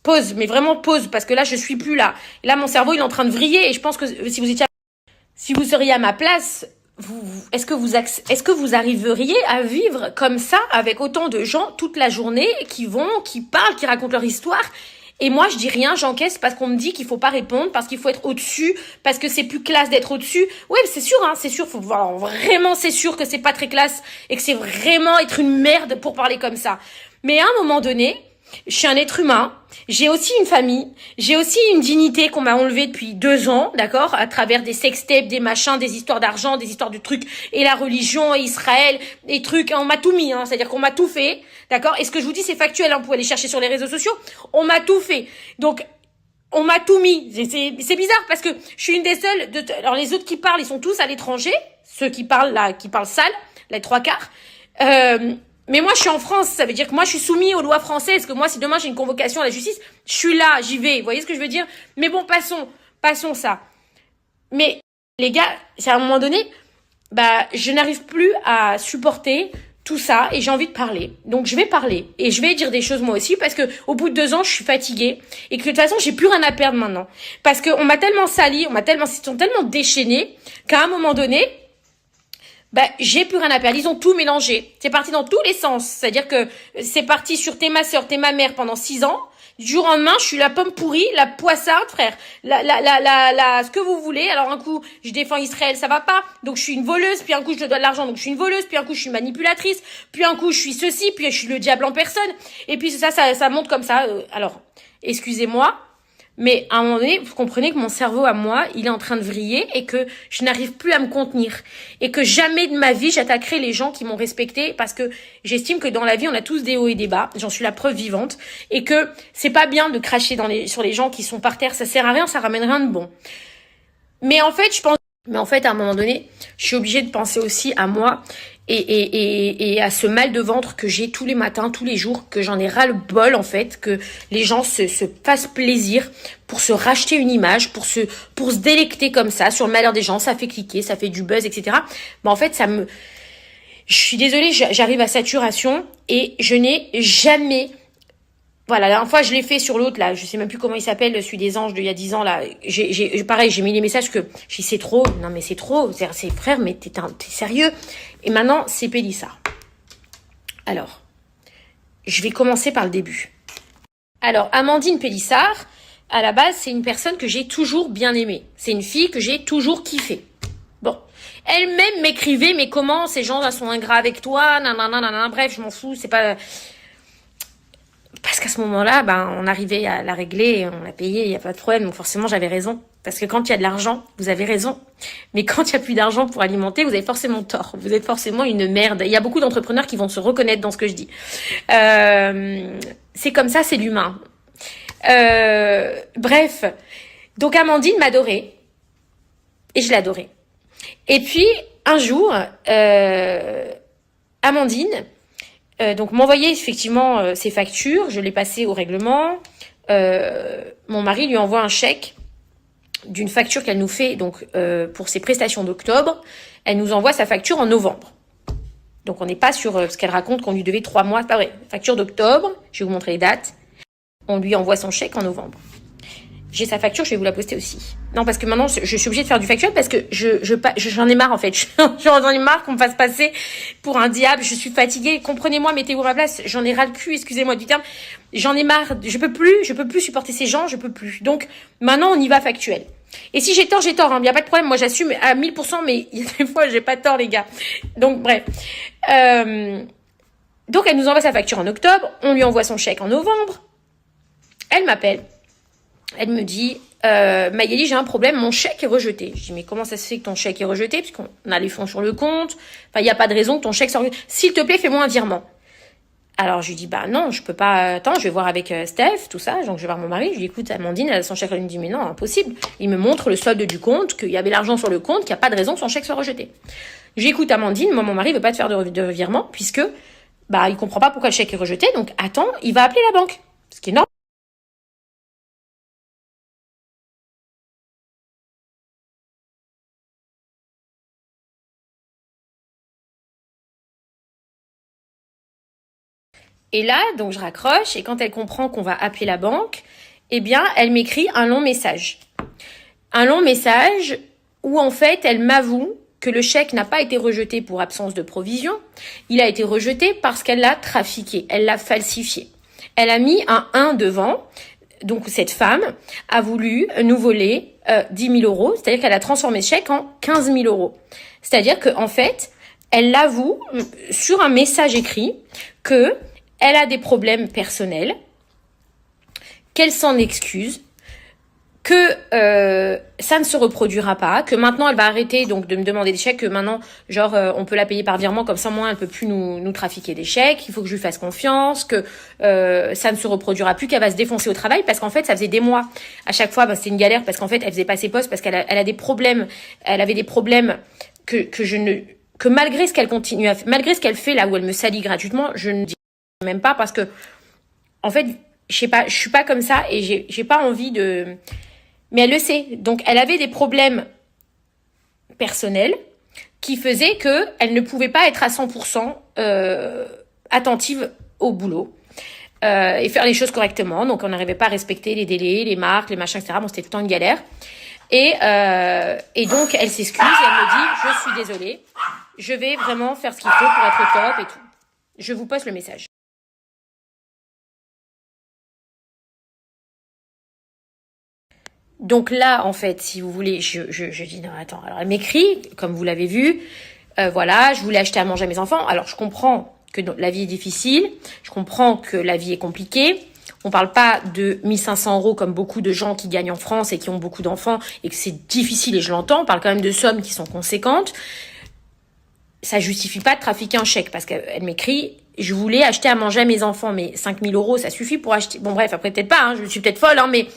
Pause, mais vraiment pause, parce que là, je suis plus là. Et là, mon cerveau, il est en train de vriller, et je pense que si vous seriez à ma place, est-ce que vous arriveriez à vivre comme ça, avec autant de gens, toute la journée, qui parlent, qui racontent leur histoire, et moi, je dis rien, j'encaisse parce qu'on me dit qu'il faut pas répondre, parce qu'il faut être au-dessus, parce que c'est plus classe d'être au-dessus. Ouais, c'est sûr, hein, c'est sûr, faut voir, vraiment, c'est sûr que c'est pas très classe, et que c'est vraiment être une merde pour parler comme ça. Mais à un moment donné, je suis un être humain, j'ai aussi une famille, j'ai aussi une dignité qu'on m'a enlevée depuis 2 ans, d'accord, à travers des sextapes, des machins, des histoires d'argent, des histoires de trucs, et la religion, et Israël, et trucs, on m'a tout mis, hein, c'est-à-dire qu'on m'a tout fait, d'accord, et ce que je vous dis, c'est factuel, hein, vous pouvez aller chercher sur les réseaux sociaux, on m'a tout fait, donc, on m'a tout mis, c'est bizarre, parce que je suis une des seules, alors les autres qui parlent, ils sont tous à l'étranger, ceux qui parlent là, qui parlent sale, les trois quarts, mais moi, je suis en France, ça veut dire que moi, je suis soumis aux lois françaises, que moi, si demain j'ai une convocation à la justice, je suis là, j'y vais. Vous voyez ce que je veux dire? Mais bon, passons ça. Mais les gars, c'est à un moment donné, bah, je n'arrive plus à supporter tout ça et j'ai envie de parler. Donc je vais parler et je vais dire des choses moi aussi parce que au bout de 2 ans, je suis fatiguée et que de toute façon, j'ai plus rien à perdre maintenant. Parce qu'on m'a tellement sali, ils sont tellement déchaînés qu'à un moment donné, bah, j'ai plus rien à perdre. Ils ont tout mélangé. C'est parti dans tous les sens. C'est-à-dire que c'est parti sur t'es ma sœur, t'es ma mère pendant 6 ans. Du jour au lendemain, je suis la pomme pourrie, la poissarde, frère. Ce que vous voulez. Alors, un coup, je défends Israël, ça va pas. Donc, je suis une voleuse. Puis, un coup, je te dois de l'argent. Donc, je suis une voleuse. Puis, un coup, je suis manipulatrice. Puis, un coup, je suis ceci. Puis, je suis le diable en personne. Et puis, ça monte comme ça. Alors, excusez-moi. Mais à un moment donné, vous comprenez que mon cerveau à moi, il est en train de vriller et que je n'arrive plus à me contenir. Et que jamais de ma vie, j'attaquerai les gens qui m'ont respecté parce que j'estime que dans la vie, on a tous des hauts et des bas. J'en suis la preuve vivante. Et que c'est pas bien de cracher sur les gens qui sont par terre. Ça sert à rien, ça ramène rien de bon. Mais en fait, à un moment donné, je suis obligée de penser aussi à moi et à ce mal de ventre que j'ai tous les matins, tous les jours, que j'en ai ras le bol, en fait, que les gens se fassent plaisir pour se racheter une image, pour se délecter comme ça sur le malheur des gens. Ça fait cliquer, ça fait du buzz, etc. Mais en fait, je suis désolée, j'arrive à saturation et je n'ai jamais. Voilà, la dernière fois, je l'ai fait sur l'autre, là. Je sais même plus comment il s'appelle, celui des anges d'il y a 10 ans, là. Pareil, j'ai mis les messages que, j'ai dit, c'est trop. Non, mais c'est trop. C'est frère, mais t'es sérieux. Et maintenant, c'est Pélissard. Alors, je vais commencer par le début. Alors, Amandine Pélissard, à la base, c'est une personne que j'ai toujours bien aimée. C'est une fille que j'ai toujours kiffée. Bon. Elle-même m'écrivait, mais comment ces gens-là sont ingrats avec toi, nanana, bref, je m'en fous, c'est pas. Parce qu'à ce moment-là, on arrivait à la régler, on l'a payé, il n'y a pas de problème. Donc forcément, j'avais raison. Parce que quand il y a de l'argent, vous avez raison. Mais quand il n'y a plus d'argent pour alimenter, vous avez forcément tort. Vous êtes forcément une merde. Il y a beaucoup d'entrepreneurs qui vont se reconnaître dans ce que je dis. C'est comme ça, c'est l'humain. Bref. Donc Amandine m'adorait. Et je l'adorais. Et puis, un jour, Amandine... donc m'envoyer effectivement ses factures, je l'ai passé au règlement. Mon mari lui envoie un chèque d'une facture qu'elle nous fait donc pour ses prestations d'octobre. Elle nous envoie sa facture en novembre. Donc on n'est pas sur ce qu'elle raconte qu'on lui devait 3 mois. C'est pas vrai. Facture d'octobre, je vais vous montrer les dates. On lui envoie son chèque en novembre. J'ai sa facture, je vais vous la poster aussi. Non, parce que maintenant, je suis obligée de faire du factuel parce que j'en ai marre, en fait. J'en ai marre qu'on me fasse passer pour un diable. Je suis fatiguée. Comprenez-moi, mettez-vous à ma place. J'en ai ras le cul, excusez-moi du terme. J'en ai marre. Je peux plus supporter ces gens, je peux plus. Donc, maintenant, on y va factuel. Et si j'ai tort, j'ai tort, hein. Y a pas de problème. Moi, j'assume à 1000%, mais il y a des fois, j'ai pas tort, les gars. Donc, bref. Donc, elle nous envoie sa facture en octobre. On lui envoie son chèque en novembre. Elle m'appelle. Elle me dit, Maïeli, j'ai un problème, mon chèque est rejeté. Je dis, mais comment ça se fait que ton chèque est rejeté? Puisqu'on a les fonds sur le compte. Enfin, il n'y a pas de raison que ton chèque soit rejeté. S'il te plaît, fais-moi un virement. Alors, je lui dis, non, je peux pas. Attends, je vais voir avec Steph, tout ça. Donc, je vais voir mon mari. Je lui dis, écoute, Amandine, elle a son chèque. Elle me dit, mais non, impossible. Il me montre le solde du compte, qu'il y avait l'argent sur le compte, qu'il n'y a pas de raison que son chèque soit rejeté. J'écoute Amandine, moi, mon mari veut pas te faire de virement, puisque, il comprend pas pourquoi le chèque est rejeté. Donc, attends, il va appeler la banque. Ce qui est normal. Et là, donc je raccroche, et quand elle comprend qu'on va appeler la banque, eh bien, elle m'écrit un long message. Un long message où, en fait, elle m'avoue que le chèque n'a pas été rejeté pour absence de provision. Il a été rejeté parce qu'elle l'a trafiqué, elle l'a falsifié. Elle a mis un 1 devant. Donc, cette femme a voulu nous voler 10 000 euros, c'est-à-dire qu'elle a transformé ce chèque en 15 000 euros. C'est-à-dire qu'en fait, elle l'avoue sur un message écrit que elle a des problèmes personnels, qu'elle s'en excuse, que ça ne se reproduira pas, que maintenant elle va arrêter donc de me demander des chèques, que maintenant genre on peut la payer par virement, comme ça moi elle peut plus nous trafiquer des chèques, il faut que je lui fasse confiance, que ça ne se reproduira plus, qu'elle va se défoncer au travail, parce qu'en fait ça faisait des mois, à chaque fois c'était une galère, parce qu'en fait elle faisait pas ses postes, parce qu'elle a des problèmes, elle avait des problèmes que malgré ce qu'elle continue à faire, malgré ce qu'elle fait là où elle me salit gratuitement, je ne dis même pas, parce que en fait je sais pas, je suis pas comme ça, et j'ai pas envie de... Mais elle le sait. Donc, elle avait des problèmes personnels qui faisaient qu'elle ne pouvait pas être à 100% attentive au boulot et faire les choses correctement. Donc, on n'arrivait pas à respecter les délais, les marques, les machins, etc. Bon, c'était tout le temps une galère. Et donc, elle s'excuse et elle me dit « Je suis désolée, je vais vraiment faire ce qu'il faut pour être au top et tout. » Je vous poste le message. Donc là, en fait, si vous voulez, je dis non, attends. Alors elle m'écrit, comme vous l'avez vu, voilà, je voulais acheter à manger à mes enfants. Alors je comprends que la vie est difficile, je comprends que la vie est compliquée. On parle pas de 1 500 euros comme beaucoup de gens qui gagnent en France et qui ont beaucoup d'enfants et que c'est difficile, et je l'entends. On parle quand même de sommes qui sont conséquentes. Ça justifie pas de trafiquer un chèque, parce qu'elle m'écrit, je voulais acheter à manger à mes enfants, mais 5 000 euros, ça suffit pour acheter. Bon bref, après peut-être pas, hein, je suis peut-être folle, hein, mais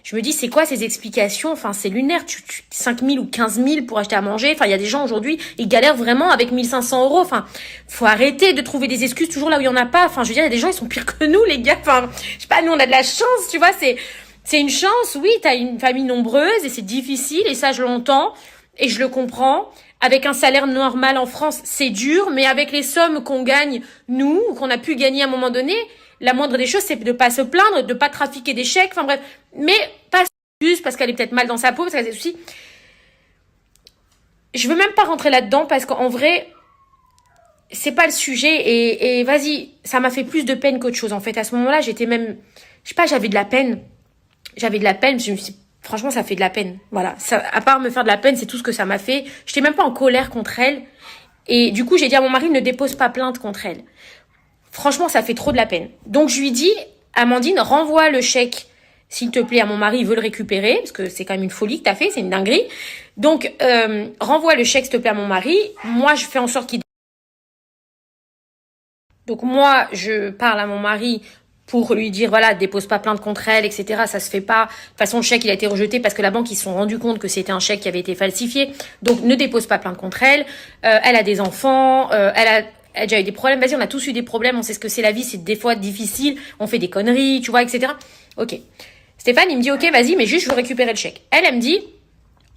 je me dis, c'est quoi ces explications? Enfin, c'est lunaire. 5 000 ou 15 000 pour acheter à manger. Enfin, il y a des gens aujourd'hui, ils galèrent vraiment avec 1 500 euros. Enfin, faut arrêter de trouver des excuses toujours là où il y en a pas. Enfin, je veux dire, il y a des gens, ils sont pires que nous, les gars. Enfin, je sais pas, nous, on a de la chance, tu vois. C'est une chance, oui. T'as une famille nombreuse et c'est difficile, et ça, je l'entends et je le comprends. Avec un salaire normal en France, c'est dur, mais avec les sommes qu'on gagne, nous, ou qu'on a pu gagner à un moment donné, la moindre des choses, c'est de pas se plaindre, de pas trafiquer des chèques, enfin bref. Mais pas juste parce qu'elle est peut-être mal dans sa peau, parce qu'elle a des soucis. Je veux même pas rentrer là-dedans, parce qu'en vrai, c'est pas le sujet, et vas-y, ça m'a fait plus de peine qu'autre chose, en fait. À ce moment-là, j'étais même, je sais pas, j'avais de la peine. Je me suis dit, franchement, ça fait de la peine. Voilà. Ça, à part me faire de la peine, c'est tout ce que ça m'a fait. J'étais même pas en colère contre elle. Et du coup, j'ai dit à mon mari, ne dépose pas plainte contre elle. Franchement, ça fait trop de la peine. Donc, je lui dis, Amandine, renvoie le chèque, s'il te plaît, à mon mari, il veut le récupérer, parce que c'est quand même une folie que t'as fait, c'est une dinguerie. Donc, renvoie le chèque, s'il te plaît, à mon mari. Moi, je fais en sorte qu'il... Donc, moi, je parle à mon mari pour lui dire, voilà, dépose pas plainte contre elle, etc. Ça se fait pas. De toute façon, le chèque, il a été rejeté parce que la banque, ils se sont rendus compte que c'était un chèque qui avait été falsifié. Donc, ne dépose pas plainte contre elle. Elle a des enfants, elle a déjà eu des problèmes. Vas-y, on a tous eu des problèmes. On sait ce que c'est la vie. C'est des fois difficile. On fait des conneries, tu vois, etc. Ok. Stéphane, il me dit, ok, vas-y, mais juste, je veux récupérer le chèque. Elle me dit,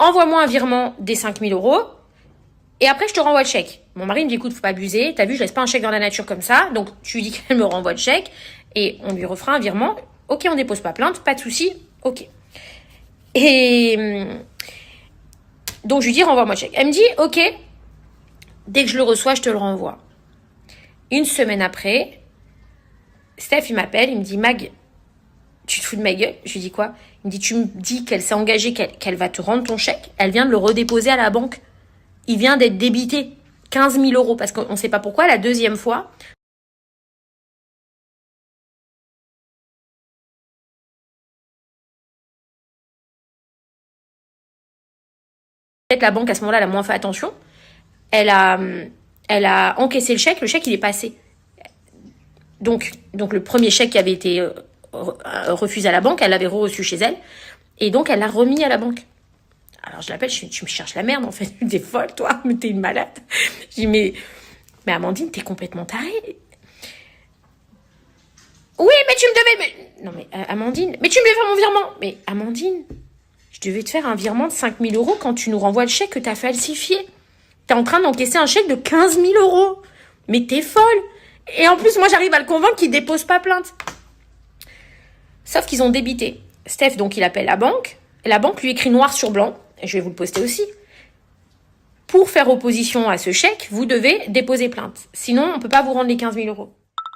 envoie-moi un virement des 5 000 euros. Et après, je te renvoie le chèque. Mon mari me dit, écoute, faut pas abuser. T'as vu, je laisse pas un chèque dans la nature comme ça. Donc, tu lui dis qu'elle me renvoie le chèque. Et on lui refera un virement. Ok, on dépose pas plainte. Pas de souci. Ok. Et donc, je lui dis, renvoie-moi le chèque. Elle me dit, ok, dès que je le reçois, je te le renvoie. Une semaine après, Steph, il m'appelle. Il me dit, Mag, tu te fous de ma gueule? Je lui dis quoi? Il me dit, tu me dis qu'elle s'est engagée, qu'elle va te rendre ton chèque. Elle vient de le redéposer à la banque. Il vient d'être débité 15 000 euros, parce qu'on ne sait pas pourquoi, la deuxième fois. Peut-être la banque, à ce moment-là, elle a moins fait attention. Elle a encaissé le chèque il est passé. Donc le premier chèque qui avait été refusé à la banque, elle l'avait reçu chez elle. Et donc, elle l'a remis à la banque. Alors, je l'appelle, tu me cherches la merde, en fait. T'es folle, toi, mais t'es une malade. Je dis, mais Amandine, t'es complètement tarée. Oui, mais tu me devais... Non, mais Amandine... Mais tu me devais faire mon virement. Mais Amandine, je devais te faire un virement de 5 000 euros quand tu nous renvoies le chèque que t'as falsifié. T'es en train d'encaisser un chèque de 15 000 euros. Mais t'es folle. Et en plus, moi, j'arrive à le convaincre qu'il dépose pas plainte. Sauf qu'ils ont débité. Steph, donc, il appelle la banque. Et la banque lui écrit noir sur blanc. Et je vais vous le poster aussi. Pour faire opposition à ce chèque, vous devez déposer plainte. Sinon, on ne peut pas vous rendre les 15 000 euros.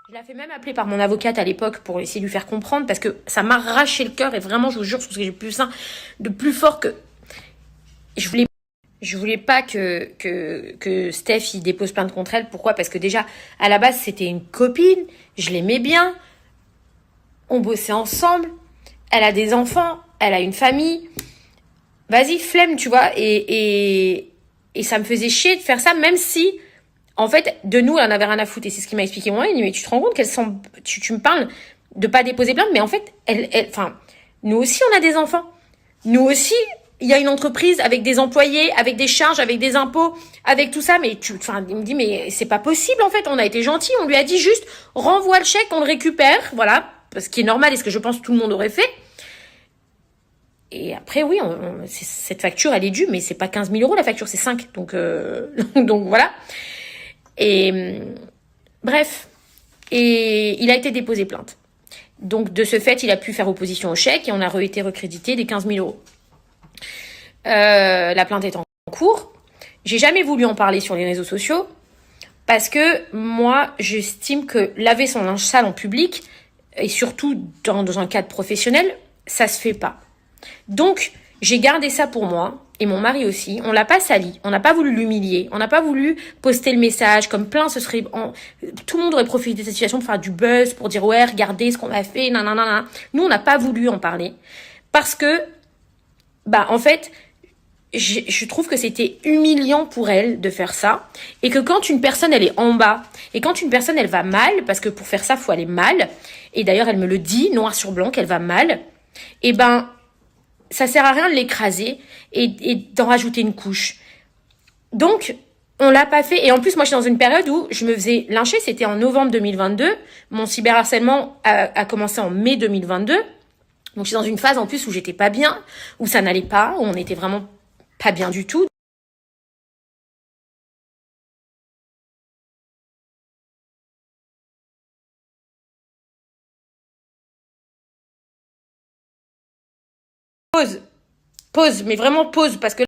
Je l'ai fait même appeler par mon avocate à l'époque pour essayer de lui faire comprendre parce que ça m'a arraché le cœur et vraiment, je vous jure, c'est ce que j'ai plus sain, de plus fort que... Je voulais pas que Steph il dépose plainte contre elle. Pourquoi? Parce que déjà, à la base, c'était une copine. Je l'aimais bien. On bossait ensemble. Elle a des enfants. Elle a une famille. Vas-y, flemme, tu vois. Et ça me faisait chier de faire ça, même si, en fait, de nous, elle en avait rien à foutre. Et c'est ce qu'il m'a expliqué moi. Il dit, mais tu te rends compte qu'elle semble... Tu me parles de pas déposer plainte, mais en fait, enfin, nous aussi, on a des enfants. Nous aussi, il y a une entreprise avec des employés, avec des charges, avec des impôts, avec tout ça. Mais il me dit, mais c'est pas possible, en fait. On a été gentils. On lui a dit juste, renvoie le chèque, on le récupère. Voilà. Ce qui est normal et ce que je pense que tout le monde aurait fait. Et après, oui, cette facture, elle est due, mais c'est pas 15 000 euros la facture, c'est 5. Donc, donc voilà. Et bref. Et il a été déposé plainte. Donc, de ce fait, il a pu faire opposition au chèque et on a été recrédité des 15 000 euros. La plainte est en cours. J'ai jamais voulu en parler sur les réseaux sociaux parce que moi, j'estime que laver son linge sale en public et surtout dans un cadre professionnel, ça se fait pas. Donc, j'ai gardé ça pour moi et mon mari aussi. On l'a pas sali, on n'a pas voulu l'humilier, on n'a pas voulu poster le message comme plein. Tout le monde aurait profité de cette situation pour faire du buzz, pour dire ouais, regardez ce qu'on a fait, nanana. Nous, on n'a pas voulu en parler parce que, en fait, je trouve que c'était humiliant pour elle de faire ça et que quand une personne elle est en bas et quand une personne elle va mal, parce que pour faire ça faut aller mal, et d'ailleurs elle me le dit noir sur blanc qu'elle va mal, et ça sert à rien de l'écraser et d'en rajouter une couche. Donc on l'a pas fait. Et en plus moi je suis dans une période où je me faisais lyncher, c'était en novembre 2022, mon cyberharcèlement a commencé en mai 2022. Donc je suis dans une phase en plus où j'étais pas bien, où ça n'allait pas, où on était vraiment pas bien du tout. Pause, mais vraiment pause, parce que